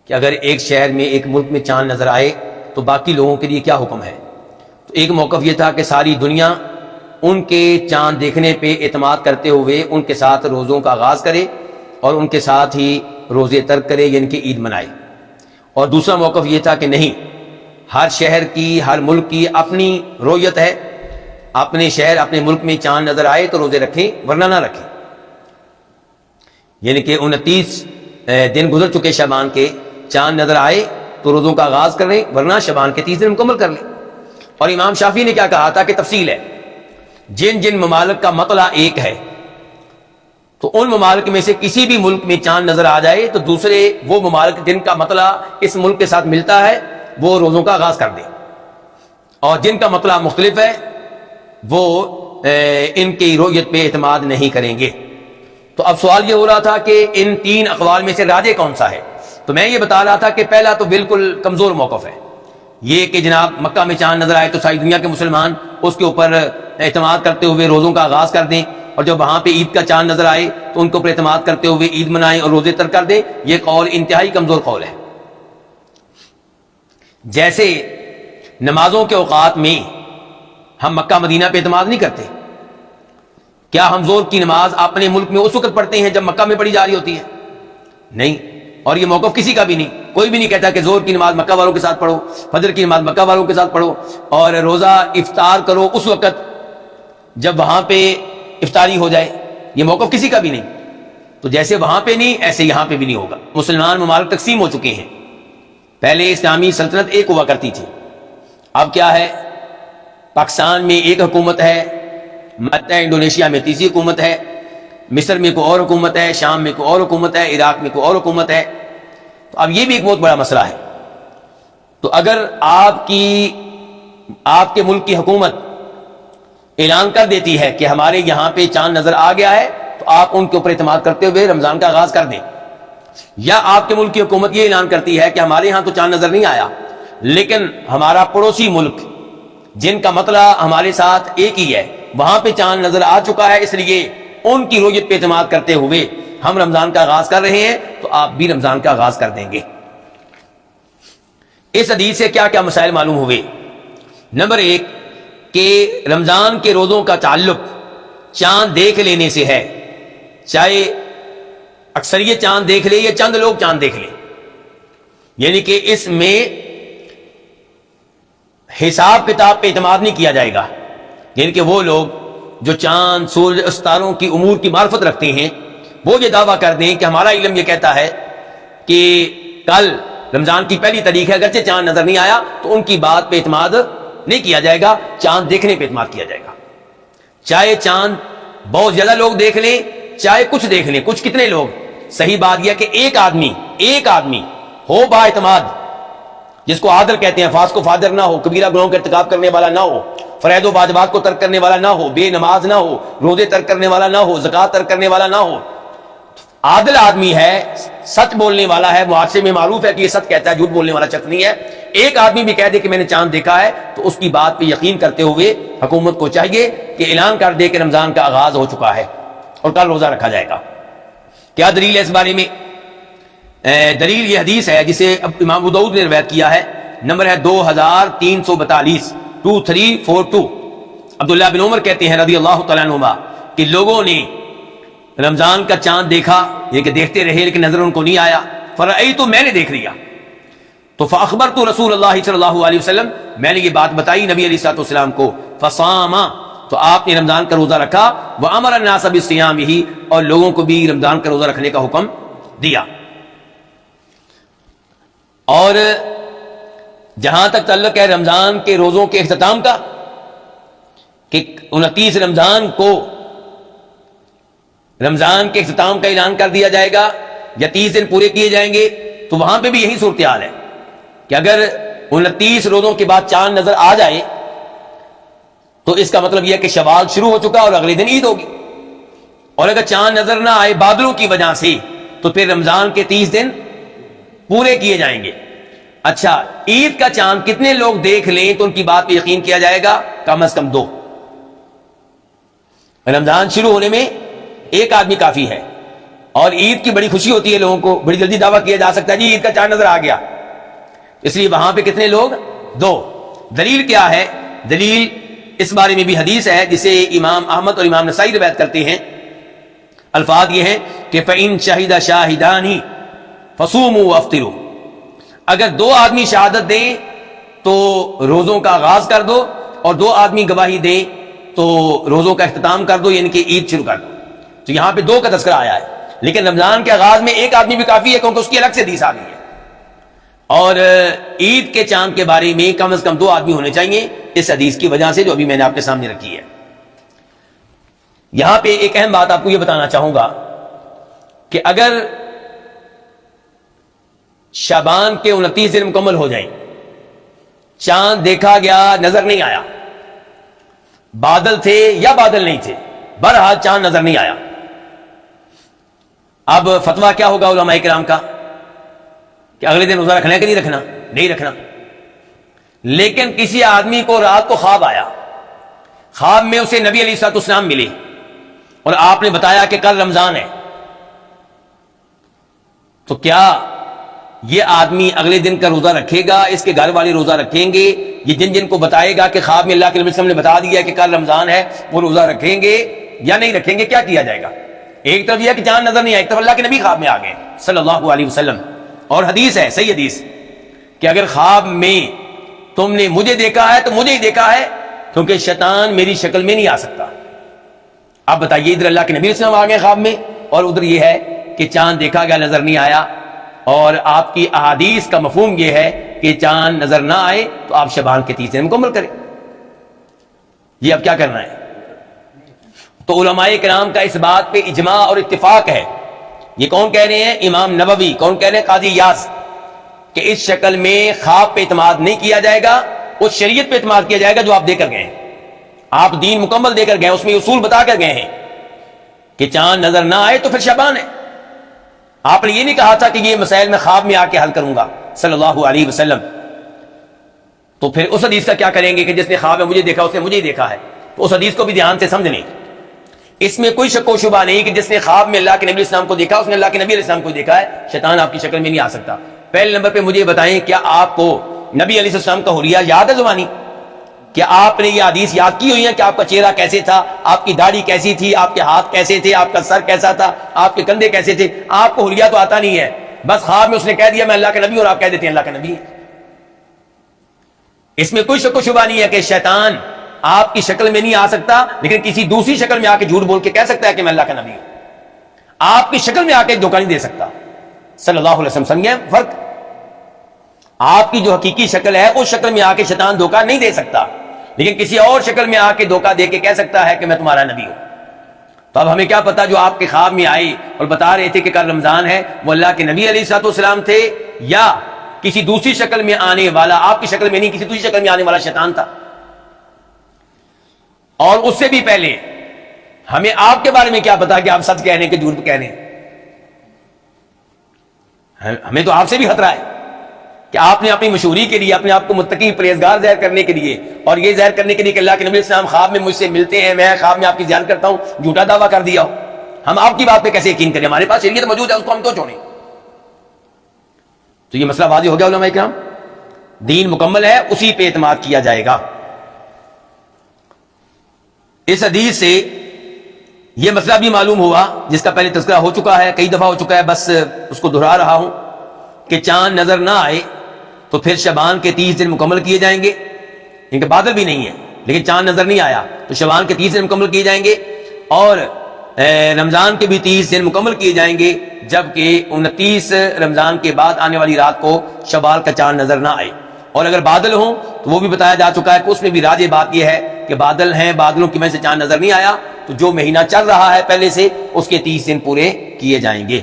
کہ اگر ایک شہر میں ایک ملک میں چاند نظر آئے تو باقی لوگوں کے لیے کیا حکم ہے؟ تو ایک موقف یہ تھا کہ ساری دنیا ان کے چاند دیکھنے پہ اعتماد کرتے ہوئے ان کے ساتھ روزوں کا آغاز کرے اور ان کے ساتھ ہی روزے ترک کرے، یعنی کہ عید منائے۔ اور دوسرا موقف یہ تھا کہ نہیں، ہر شہر کی، ہر ملک کی اپنی رویت ہے، اپنے شہر اپنے ملک میں چاند نظر آئے تو روزے رکھیں ورنہ نہ رکھیں، یعنی کہ 29 دن گزر چکے شعبان کے، چاند نظر آئے تو روزوں کا آغاز کر لیں ورنہ شعبان کے 30 دن مکمل کر لیں۔ اور امام شافعی نے کیا کہا تھا کہ تفصیل ہے، جن جن ممالک کا مطلع ایک ہے تو ان ممالک میں سے کسی بھی ملک میں چاند نظر آ جائے تو دوسرے وہ ممالک جن کا مطلع اس ملک کے ساتھ ملتا ہے وہ روزوں کا آغاز کر دیں، اور جن کا مطلع مختلف ہے وہ ان کی رویت پہ اعتماد نہیں کریں گے۔ تو اب سوال یہ ہو رہا تھا کہ ان تین اقوال میں سے راجح کون سا ہے؟ تو میں یہ بتا رہا تھا کہ پہلا تو بالکل کمزور موقف ہے، یہ کہ جناب مکہ میں چاند نظر آئے تو ساری دنیا کے مسلمان اس کے اوپر اعتماد کرتے ہوئے روزوں کا آغاز کر دیں، اور جب وہاں پہ عید کا چاند نظر آئے تو ان کے اوپر اعتماد کرتے ہوئے عید منائیں اور روزے ترک کر دیں۔ یہ قول انتہائی کمزور قول ہے۔ جیسے نمازوں کے اوقات میں ہم مکہ مدینہ پہ اعتماد نہیں کرتے، کیا ہم زور کی نماز اپنے ملک میں اس وقت پڑھتے ہیں جب مکہ میں پڑھی جا رہی ہوتی ہے؟ نہیں، اور یہ موقف کسی کا بھی نہیں، کوئی بھی نہیں کہتا کہ زور کی نماز مکہ والوں کے ساتھ پڑھو، فجر کی نماز مکہ والوں کے ساتھ پڑھو، اور روزہ افطار کرو اس وقت جب وہاں پہ افطاری ہو جائے، یہ موقف کسی کا بھی نہیں۔ تو جیسے وہاں پہ نہیں ایسے یہاں پہ بھی نہیں ہوگا۔ مسلمان ممالک تقسیم ہو چکے ہیں، پہلے اسلامی سلطنت ایک ہوا کرتی تھی، اب کیا ہے، پاکستان میں ایک حکومت ہے، انڈونیشیا میں تیسری حکومت ہے، مصر میں کوئی اور حکومت ہے، شام میں کوئی اور حکومت ہے، عراق میں کوئی اور حکومت ہے۔ تو اب یہ بھی ایک بہت بڑا مسئلہ ہے۔ تو اگر آپ کے ملک کی حکومت اعلان کر دیتی ہے کہ ہمارے یہاں پہ چاند نظر آ گیا ہے تو آپ ان کے اوپر اعتماد کرتے ہوئے رمضان کا آغاز کر دیں، یا آپ کے ملک کی حکومت یہ اعلان کرتی ہے کہ ہمارے یہاں تو چاند نظر نہیں آیا لیکن ہمارا پڑوسی ملک جن کا مطلع ہمارے ساتھ ایک ہی ہے وہاں پہ چاند نظر آ چکا ہے، اس لیے ان کی رویت پہ اعتماد کرتے ہوئے ہم رمضان کا آغاز کر رہے ہیں، تو آپ بھی رمضان کا آغاز کر دیں گے۔ اس حدیث سے کیا کیا مسائل معلوم ہوئے؟ نمبر 1 کہ رمضان کے روزوں کا تعلق چاند دیکھ لینے سے ہے، چاہے اکثریت چاند دیکھ لے یا چند لوگ چاند دیکھ لیں، یعنی کہ اس میں حساب کتاب پہ اعتماد نہیں کیا جائے گا، یعنی کہ وہ لوگ جو چاند سورج ستاروں کی امور کی معرفت رکھتے ہیں وہ یہ دعویٰ کر دیں کہ ہمارا علم یہ کہتا ہے کہ کل رمضان کی پہلی تاریخ ہے، اگرچہ چاند نظر نہیں آیا تو ان کی بات پہ اعتماد نہیں کیا جائے گا، چاند دیکھنے پہ اعتماد کیا جائے گا، چاہے چاند بہت زیادہ لوگ دیکھ لیں چاہے کچھ دیکھ لیں، کچھ کتنے لوگ، صحیح بات یہ کہ ایک آدمی ہو با اعتماد، جس کو عادل کہتے ہیں، فاسق و فاجر نہ ہو، کبیرہ گناہوں کا ارتکاب کرنے والا نہ ہو، فرائض و واجبات کو ترک کرنے والا نہ ہو، بے نماز نہ ہو، روزے ترک کرنے والا نہ ہو، زکوٰۃ ترک کرنے والا نہ ہو، عادل آدمی ہے، سچ بولنے والا ہے، معاشرے میں معروف ہے کہ یہ سچ کہتا ہے، جھوٹ بولنے والا شخص نہیں ہے، ایک آدمی بھی کہہ دے کہ میں نے چاند دیکھا ہے تو اس کی بات پہ یقین کرتے ہوئے حکومت کو چاہیے کہ اعلان کر دے کہ رمضان کا آغاز ہو چکا ہے اور کل روزہ رکھا جائے گا۔ کیا دلیل ہے اس بارے میں؟ دلیل یہ حدیث ہے جسے امام ابو داؤد نے روایت کیا ہے، نمبر ہے 2342 2342۔ عبداللہ بن عمر کہتے ہیں رضی اللہ تعالیٰ عنہما کہ لوگوں نے رمضان کا چاند دیکھا، یہ کہ دیکھتے رہے لیکن نظر ان کو نہیں آیا، فرأیت تو میں نے دیکھ لیا، تو فاخبرت رسول اللہ صلی اللہ علیہ وسلم، میں نے یہ بات بتائی نبی علیہ الصلوۃ والسلام کو، فصام، تو آپ نے رمضان کا روزہ رکھا، وامر الناس بصیامہ، اور لوگوں کو بھی رمضان کا روزہ رکھنے کا حکم دیا۔ اور جہاں تک تعلق ہے رمضان کے روزوں کے اختتام کا کہ 29 رمضان کو رمضان کے اختتام کا اعلان کر دیا جائے گا یا 30 دن پورے کیے جائیں گے، تو وہاں پہ بھی یہی صورتحال ہے کہ اگر 29 روزوں کے بعد چاند نظر آ جائے تو اس کا مطلب یہ کہ شوال شروع ہو چکا اور اگلے دن عید ہوگی، اور اگر چاند نظر نہ آئے بادلوں کی وجہ سے تو پھر رمضان کے 30 دن پورے کیے جائیں گے۔ اچھا، عید کا چاند کتنے لوگ دیکھ لیں تو ان کی بات پہ یقین کیا جائے گا؟ کم از کم 2۔ رمضان شروع ہونے میں ایک آدمی کافی ہے، اور عید کی بڑی خوشی ہوتی ہے لوگوں کو, بڑی جلدی دعویٰ کیا جا سکتا ہے جی عید کا چاند نظر آ گیا, اس لیے وہاں پہ کتنے لوگ؟ 2. دلیل کیا ہے؟ دلیل اس بارے میں بھی حدیث ہے جسے امام احمد اور امام نسائی روایت کرتے ہیں. الفاظ یہ ہیں کہ فَإِن شَهِدَ شَاهِدَانِ فَصُومُوا وَافْطِرُوا, اگر 2 آدمی شہادت دیں تو روزوں کا آغاز کر دو, اور 2 آدمی گواہی دیں تو روزوں کا اختتام کر دو, یعنی کہ عید شروع کر دو. تو یہاں پہ 2 کا تذکرہ آیا ہے, لیکن رمضان کے آغاز میں 1 آدمی بھی کافی ہے کیونکہ اس کی الگ سے حدیث آ گئی ہے. اور عید کے چاند کے بارے میں کم از کم 2 آدمی ہونے چاہیے اس حدیث کی وجہ سے جو ابھی میں نے آپ کے سامنے رکھی ہے. یہاں پہ ایک اہم بات آپ کو یہ بتانا چاہوں گا کہ اگر شعبان کے 29 دن مکمل ہو جائیں, چاند دیکھا گیا نظر نہیں آیا, بادل تھے یا بادل نہیں تھے, بہرحال چاند نظر نہیں آیا, اب فتویٰ کیا ہوگا علماء کرام کا کہ اگلے دن روزہ رکھنا ہے کہ نہیں رکھنا؟ نہیں رکھنا. لیکن کسی آدمی کو رات کو خواب آیا, خواب میں اسے نبی علیہ الصلوۃ والسلام ملے اور آپ نے بتایا کہ کل رمضان ہے, تو کیا یہ آدمی اگلے دن کا روزہ رکھے گا؟ اس کے گھر والے روزہ رکھیں گے؟ یہ جن جن کو بتائے گا کہ خواب میں اللہ کے نبی صلی اللہ علیہ وسلم نے بتا دیا کہ کل رمضان ہے, وہ روزہ رکھیں گے یا نہیں رکھیں گے؟ کیا کیا جائے گا؟ ایک طرف یہ کہ چاند نظر نہیں آیا, ایک طرف اللہ کے نبی خواب میں آ گئے صلی اللہ علیہ وسلم. اور حدیث ہے, صحیح حدیث, کہ اگر خواب میں تم نے مجھے دیکھا ہے تو مجھے ہی دیکھا ہے, کیونکہ شیطان میری شکل میں نہیں آ سکتا. اب بتائیے, ادھر اللہ کے نبی صلی اللہ علیہ وسلم آ گئے خواب میں, اور ادھر یہ ہے کہ چاند دیکھا گیا نظر نہیں آیا. اور آپ کی احادیث کا مفہوم یہ ہے کہ چاند نظر نہ آئے تو آپ شعبان کے 30 دن مکمل کریں. یہ اب کیا کرنا ہے؟ تو علماء کرام کا اس بات پہ اجماع اور اتفاق ہے. یہ کون کہہ رہے ہیں؟ امام نووی. کون کہہ رہے ہیں؟ قاضی یاس, کہ اس شکل میں خواب پہ اعتماد نہیں کیا جائے گا, اس شریعت پہ اعتماد کیا جائے گا جو آپ دے کر گئے ہیں. آپ دین مکمل دے کر گئے, اس میں اصول بتا کر گئے ہیں کہ چاند نظر نہ آئے تو پھر شعبان ہے. آپ نے یہ نہیں کہا تھا کہ یہ مسائل میں خواب میں آ کے حل کروں گا صلی اللہ علیہ وسلم. تو پھر اس حدیث کا کیا کریں گے کہ جس نے خواب میں مجھے دیکھا اس نے مجھے ہی دیکھا ہے؟ تو اس حدیث کو بھی دھیان سے سمجھنے. اس میں کوئی شک و شبہ نہیں کہ جس نے خواب میں اللہ کے نبی علیہ السلام کو دیکھا اس نے اللہ کے نبی علیہ السلام کو دیکھا ہے. شیطان آپ کی شکل میں نہیں آ سکتا. پہلے نمبر پہ مجھے بتائیں, کیا آپ کو نبی علیہ السلام کا حلیہ یاد ہے زبانی؟ کیا آپ نے یہ حدیث یاد کی ہوئی ہے کہ آپ کا چہرہ کیسے تھا, آپ کی داڑھی کیسی تھی, آپ کے ہاتھ کیسے تھے, آپ کا سر کیسا تھا, آپ کے کندھے کیسے تھے؟ آپ کو حلیہ تو آتا نہیں ہے, بس خواب میں اس نے کہہ دیا میں اللہ کا نبی, اور آپ کہہ دیتے ہیں اللہ کا نبی ہے. اس میں کوئی شک و شبہ نہیں ہے کہ شیطان آپ کی شکل میں نہیں آ سکتا, لیکن کسی دوسری شکل میں آ کے جھوٹ بول کے کہہ سکتا ہے کہ میں اللہ کا نبی ہوں. آپ کی شکل میں آ کے دھوکہ نہیں دے سکتا صلی اللہ علیہ وسلم. سمجھیں فرق؟ آپ کی جو حقیقی شکل ہے اس شکل میں آ کے شیطان دھوکہ نہیں دے سکتا, لیکن کسی اور شکل میں آ کے دھوکہ دے کے کہہ سکتا ہے کہ میں تمہارا نبی ہوں. تو اب ہمیں کیا پتا جو آپ کے خواب میں آئے اور بتا رہے تھے کہ کل رمضان ہے, وہ اللہ کے نبی علیہ الصلوۃ والسلام تھے یا کسی دوسری شکل میں آنے والا, آپ کی شکل میں نہیں کسی دوسری شکل میں آنے والا شیطان تھا؟ اور اس سے بھی پہلے ہمیں آپ کے بارے میں کیا پتا کہ آپ سچ کہہ رہے ہیں کہ جھوٹ کہہ رہے ہیں؟ ہمیں تو آپ سے بھی خطرہ ہے کہ آپ نے اپنی مشہوری کے لیے اپنے آپ کو متقی پرہیزگار ظاہر کرنے کے لیے, اور یہ ظاہر کرنے کے لیے کہ اللہ کے نبی علیہ السلام خواب میں مجھ سے ملتے ہیں, میں خواب میں آپ کی زیارت کرتا ہوں, جھوٹا دعویٰ کر دیا ہو. ہم آپ کی بات پہ کیسے یقین کریں؟ ہمارے پاس شریعت موجود ہے, اس کو ہم تو چھوڑیں. تو یہ مسئلہ واضح ہو گیا علماء کرام, دین مکمل ہے, اسی پہ اعتماد کیا جائے گا. اس حدیث سے یہ مسئلہ بھی معلوم ہوا جس کا پہلے تذکرہ ہو چکا ہے, کئی دفعہ ہو چکا ہے, بس اس کو دہرا رہا ہوں کہ چاند نظر نہ آئے تو پھر شعبان کے 30 دن مکمل کیے جائیں گے. کیونکہ بادل بھی نہیں ہے لیکن چاند نظر نہیں آیا تو شعبان کے 30 دن مکمل کیے جائیں گے, اور رمضان کے بھی 30 دن مکمل کیے جائیں گے, جبکہ 29 رمضان کے بعد آنے والی رات کو شوال کا چاند نظر نہ آئے. اور اگر بادل ہوں تو وہ بھی بتایا جا چکا ہے کہ اس میں بھی راجح بات یہ ہے کہ بادل ہیں, بادلوں کی وجہ سے چاند نظر نہیں آیا, تو جو مہینہ چل رہا ہے پہلے سے اس کے 30 دن پورے کیے جائیں گے.